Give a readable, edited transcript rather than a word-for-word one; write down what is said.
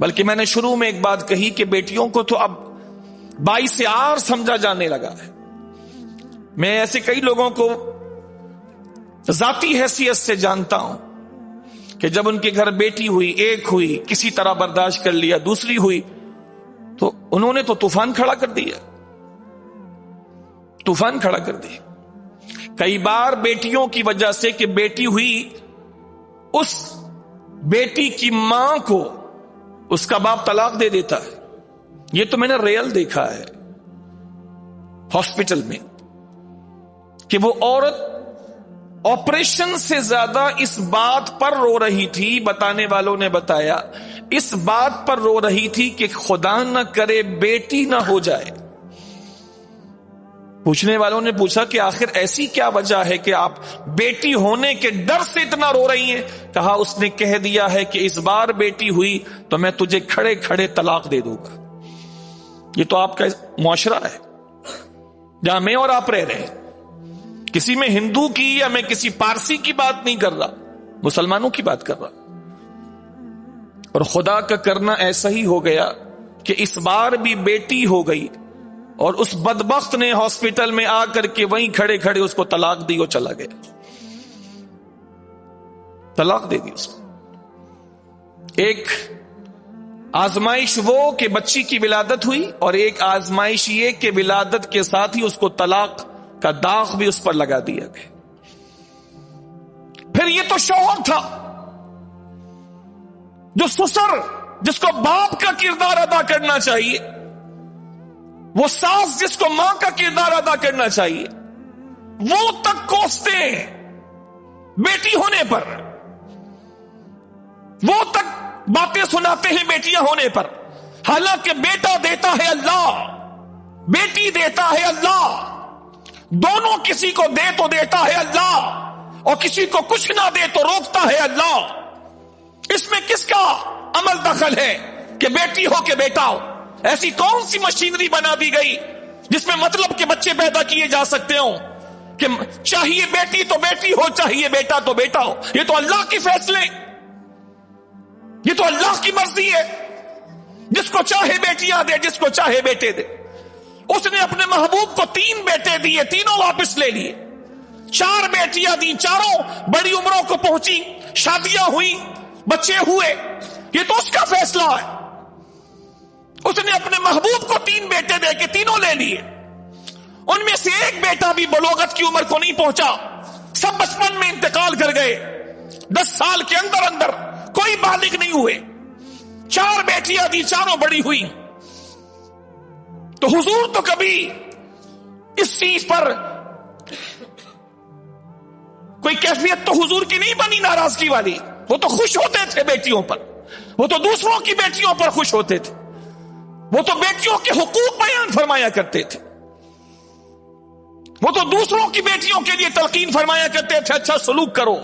بلکہ میں نے شروع میں ایک بات کہی کہ بیٹیوں کو تو اب باعث عار سمجھا جانے لگا ہے. میں ایسے کئی لوگوں کو ذاتی حیثیت سے جانتا ہوں کہ جب ان کے گھر بیٹی ہوئی، ایک ہوئی، کسی طرح برداشت کر لیا، دوسری ہوئی تو انہوں نے تو طوفان کھڑا کر دیا، طوفان کھڑا کر دیا. کئی بار بیٹیوں کی وجہ سے کہ بیٹی ہوئی، اس بیٹی کی ماں کو اس کا باپ طلاق دے دیتا ہے. یہ تو میں نے ریئل دیکھا ہے ہاسپٹل میں کہ وہ عورت آپریشن سے زیادہ اس بات پر رو رہی تھی، بتانے والوں نے بتایا اس بات پر رو رہی تھی کہ خدا نہ کرے بیٹی نہ ہو جائے. پوچھنے والوں نے پوچھا کہ آخر ایسی کیا وجہ ہے کہ آپ بیٹی ہونے کے ڈر سے اتنا رو رہی ہیں؟ کہا اس نے کہہ دیا ہے کہ اس بار بیٹی ہوئی تو میں تجھے کھڑے کھڑے طلاق دے دوں گا. یہ تو آپ کا معاشرہ ہے جہاں میں اور آپ رہ رہے ہیں. کسی میں ہندو کی یا میں کسی پارسی کی بات نہیں کر رہا، مسلمانوں کی بات کر رہا. اور خدا کا کرنا ایسا ہی ہو گیا کہ اس بار بھی بیٹی ہو گئی اور اس بدبخت نے ہاسپٹل میں آ کر کے وہیں کھڑے کھڑے اس کو طلاق دی اور چلا گیا. طلاق دے دی اس کو. ایک آزمائش وہ کہ بچی کی ولادت ہوئی، اور ایک آزمائش یہ کہ ولادت کے ساتھ ہی اس کو طلاق کا داغ بھی اس پر لگا دیا گیا. پھر یہ تو شوہر تھا جو سسر، جس کو باپ کا کردار ادا کرنا چاہیے، وہ ساس جس کو ماں کا کردار ادا کرنا چاہیے، وہ تک کوستے ہیں بیٹی ہونے پر، وہ تک باتیں سناتے ہیں بیٹیاں ہونے پر. حالانکہ بیٹا دیتا ہے اللہ، بیٹی دیتا ہے اللہ. دونوں کسی کو دے تو دیتا ہے اللہ، اور کسی کو کچھ نہ دے تو روکتا ہے اللہ. اس میں کس کا عمل دخل ہے کہ بیٹی ہو کہ بیٹا ہو؟ ایسی کون سی مشینری بنا دی گئی جس میں مطلب کہ بچے پیدا کیے جا سکتے ہوں کہ چاہیے بیٹی تو بیٹی ہو، چاہیے بیٹا تو بیٹا ہو؟ یہ تو اللہ کی فیصلے، یہ تو اللہ کی مرضی ہے. جس کو چاہے بیٹیاں دے، جس کو چاہے بیٹے دے. اس نے اپنے محبوب کو 3 بیٹے دیے، تینوں واپس لے لیے. 4 بیٹیاں دی، چاروں بڑی عمروں کو پہنچی، شادیاں ہوئی، بچے ہوئے. یہ تو اس کا فیصلہ ہے. اس نے اپنے محبوب کو 3 بیٹے دے کے تینوں لے لیے. ان میں سے ایک بیٹا بھی بلوغت کی عمر کو نہیں پہنچا، سب بچپن میں انتقال کر گئے. 10 سال کے اندر اندر کوئی بالغ نہیں ہوئے. 4 بیٹیاں دی، چاروں بڑی ہوئی. تو حضور تو کبھی اس چیز پر کوئی کیفیت تو حضور کی نہیں بنی ناراضگی والی. وہ تو خوش ہوتے تھے بیٹیوں پر، وہ تو دوسروں کی بیٹیوں پر خوش ہوتے تھے، وہ تو بیٹیوں کے حقوق بیان فرمایا کرتے تھے، وہ تو دوسروں کی بیٹیوں کے لیے تلقین فرمایا کرتے تھے اچھا سلوک کرو.